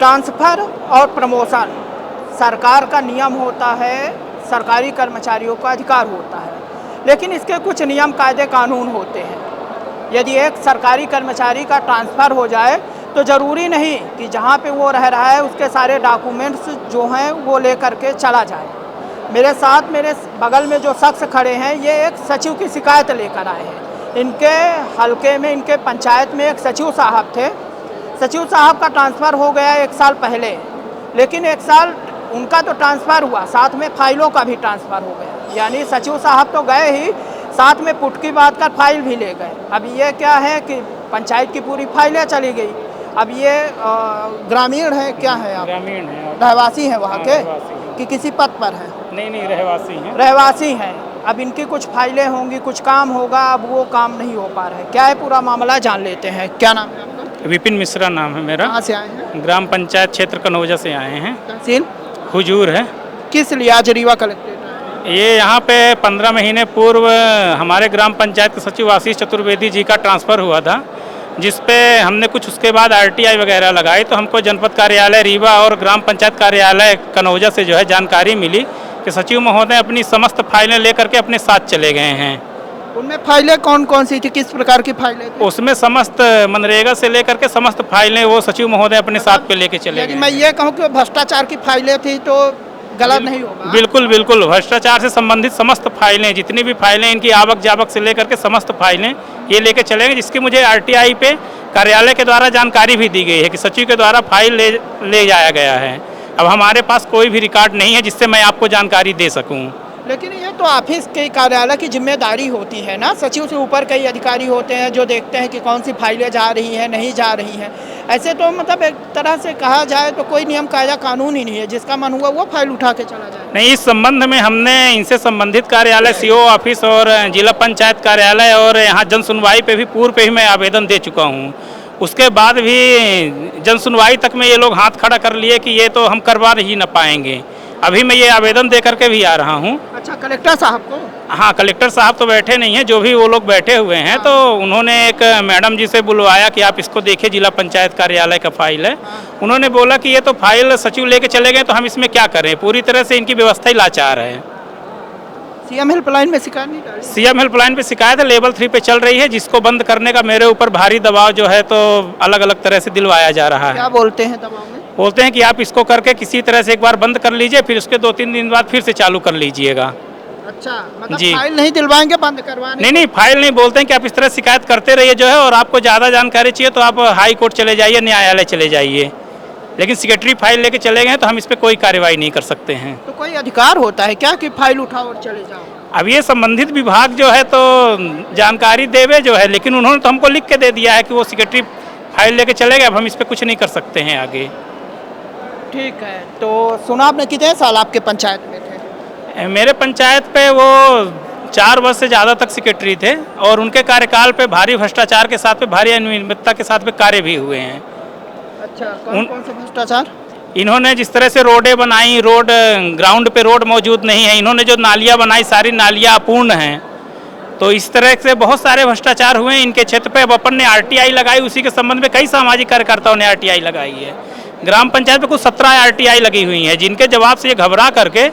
Transfer और promotion सरकार का नियम होता है, सरकारी कर्मचारियों का अधिकार होता है, लेकिन इसके कुछ नियम कायदे कानून होते हैं। यदि एक सरकारी कर्मचारी का ट्रांसफ़र हो जाए तो ज़रूरी नहीं कि जहाँ पे वो रह रहा है उसके सारे डॉक्यूमेंट्स जो हैं वो ले करके चला जाए। मेरे साथ मेरे बगल में जो शख्स खड़े हैं ये एक सचिव की शिकायत लेकर आए हैं। इनके हलके में, इनके पंचायत में एक सचिव साहब थे। सचिव साहब का ट्रांसफ़र हो गया 1 साल पहले, लेकिन 1 साल उनका तो ट्रांसफ़र हुआ, साथ में फाइलों का भी ट्रांसफ़र हो गया। यानी सचिव साहब तो गए ही, साथ में पुट की बात कर फाइल भी ले गए। अब ये क्या है कि पंचायत की पूरी फाइलें चली गई। अब ये ग्रामीण है, क्या है आप? ग्रामीण है, रहवासी हैं वहाँ के रहवासी कि किसी पद पर हैं? नहीं रहवासी हैं। रहवासी हैं। अब इनकी कुछ फाइलें होंगी, कुछ काम होगा, अब वो काम नहीं हो पा रहा है। क्या है पूरा मामला, जान लेते हैं। क्या नाम है आपका? विपिन मिश्रा नाम है मेरा। कहाँ से आए हैं? ग्राम पंचायत क्षेत्र कनौजा से आए हैं। तहसील हुजूर है। किस लिए आज रीवा कलेक्ट्रेट आए हैं? ये यहाँ पे 15 महीने पूर्व हमारे ग्राम पंचायत के सचिव आशीष चतुर्वेदी जी का ट्रांसफ़र हुआ था, जिस पे हमने कुछ उसके बाद RTI वगैरह लगाई, तो हमको जनपद कार्यालय रीवा और ग्राम पंचायत कार्यालय कनौजा से जो है जानकारी मिली कि सचिव महोदय अपनी समस्त फाइलें लेकर के अपने साथ चले गए हैं। उनमें फाइलें कौन कौन सी थी, किस प्रकार की फाइलें थी? उसमें समस्त मनरेगा से लेकर के समस्त फाइलें वो सचिव महोदय अपने साथ पे लेके चले यदि गए। मैं ये कहूँ कि भ्रष्टाचार की फाइलें थी तो गलत नहीं होगा? बिल्कुल बिल्कुल, भ्रष्टाचार से संबंधित समस्त फाइलें, जितनी भी फाइलें इनकी आवक जावक से लेकर के समस्त फाइलें ये लेके चले गए, जिसकी मुझे RTI पे कार्यालय के द्वारा जानकारी भी दी गई है कि सचिव के द्वारा फाइल ले जाया गया है। अब हमारे पास कोई भी रिकॉर्ड नहीं है जिससे मैं आपको जानकारी दे सकूं। लेकिन ये तो ऑफिस के कार्यालय की जिम्मेदारी होती है ना, सचिव से ऊपर कई अधिकारी होते हैं जो देखते हैं कि कौन सी फाइलें जा रही हैं, नहीं जा रही हैं। ऐसे तो मतलब एक तरह से कहा जाए तो कोई नियम कायदा कानून ही नहीं है, जिसका मन हुआ वो फाइल उठा के चला जाए। नहीं, इस संबंध में हमने इनसे संबंधित कार्यालय CO ऑफिस और जिला पंचायत कार्यालय और यहाँ जन सुनवाई पे भी पूर्व पे ही मैं आवेदन दे चुका हूँ। उसके बाद भी जन सुनवाई तक में ये लोग हाथ खड़ा कर लिए कि ये तो हम करवा ही न पाएंगे। अभी मैं ये आवेदन दे करके भी आ रहा हूँ। अच्छा, कलेक्टर साहब को? हाँ, कलेक्टर साहब तो बैठे नहीं हैं, जो भी वो लोग बैठे हुए हैं। तो उन्होंने एक मैडम जी से बुलवाया कि आप इसको देखिए, जिला पंचायत कार्यालय का फाइल है। उन्होंने बोला कि ये तो फाइल सचिव लेके चले गए, तो हम इसमें क्या करें, पूरी तरह से इनकी व्यवस्था ही लाचार है। CM हेल्पलाइन में शिकायत नहीं डाली? CM हेल्पलाइन पे शिकायत है, लेवल 3 पे चल रही है, जिसको बंद करने का मेरे ऊपर भारी दबाव जो है तो अलग अलग तरह से दिलवाया जा रहा है। क्या बोलते हैं दबाव में? बोलते हैं कि आप इसको करके किसी तरह से एक बार बंद कर लीजिए, फिर उसके 2-3 दिन बाद फिर से चालू कर लीजिएगा। अच्छा, मतलब जी। फाइल नहीं दिलवाएंगे, बंद करवाने? नहीं, फाइल नहीं, बोलते हैं कि आप इस तरह शिकायत करते रहिए जो है, और आपको ज़्यादा जानकारी चाहिए तो आप हाई कोर्ट चले जाइए, न्यायालय चले जाइए, लेकिन सेक्रेटरी फाइल लेके चले गए तो हम इस पर कोई कार्रवाई नहीं कर सकते हैं। तो कोई अधिकार होता है क्या कि फाइल उठाओ और चले जाओ? अब ये संबंधित विभाग जो है तो जानकारी देवे जो है, लेकिन उन्होंने तो हमको लिख के दे दिया है कि वो सेक्रेटरी फाइल लेके चले गए, अब हम इस पर कुछ नहीं कर सकते हैं आगे। ठीक है, तो सुना आपने कितने साल आपके पंचायत में थे? मेरे पंचायत पे वो 4 वर्ष से ज़्यादा तक सेक्रेटरी थे, और उनके कार्यकाल पे भारी भ्रष्टाचार के साथ में, भारी अनियमितता के साथ में कार्य भी हुए हैं। अच्छा, कौन कौन से भ्रष्टाचार? इन्होंने जिस तरह से रोडें बनाई, रोड ग्राउंड पे रोड मौजूद नहीं है, इन्होंने जो नालियाँ बनाई सारी नालियाँ अपूर्ण हैं, तो इस तरह से बहुत सारे भ्रष्टाचार हुए हैं इनके क्षेत्र पे। अब अपन ने RTI लगाई, उसी के संबंध में कई सामाजिक कार्यकर्ताओं ने RTI लगाई है। ग्राम पंचायत में कुछ 17 RTI लगी हुई हैं, जिनके जवाब से ये घबरा करके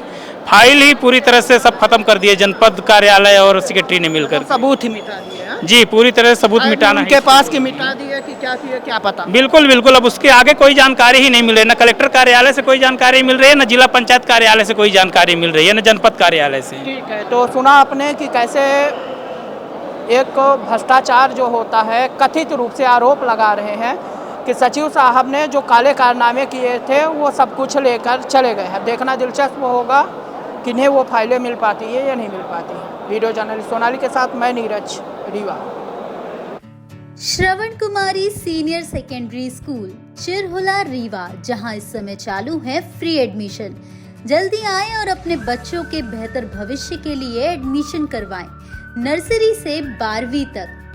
फाइल ही पूरी तरह से सब खत्म कर दिए, जनपद कार्यालय और सेक्रेटरी ने मिलकर। सबूत ही मिटा दिए हैं? जी, पूरी तरह से सबूत मिटाना उनके पास की मिटा दिए कि क्या किए क्या पता? बिल्कुल बिल्कुल, अब उसके आगे कोई जानकारी ही नहीं मिल रही, न कलेक्टर कार्यालय से कोई जानकारी मिल रही है, न जिला पंचायत कार्यालय से कोई जानकारी मिल रही है, न जनपद कार्यालय से। ठीक है, तो सुना आपने कि कैसे एक भ्रष्टाचार जो होता है, कथित रूप से आरोप लगा रहे हैं कि सचिव साहब ने जो काले कारनामे किए थे वो सब कुछ लेकर चले गए हैं। देखना दिलचस्प होगा किन्हें वो फाइलें मिल पाती है या नहीं मिल पाती है। वीडियो जर्नलिस्ट सोनाली के साथ मैं नीरज, रीवा। श्रवण कुमारी senior secondary school Chirhula Rewa, जहां इस समय चालू है फ्री एडमिशन। जल्दी आएं और अपने बच्चों के बेहतर भविष्य के लिए एडमिशन करवाएं। नर्सरी से 12वीं तक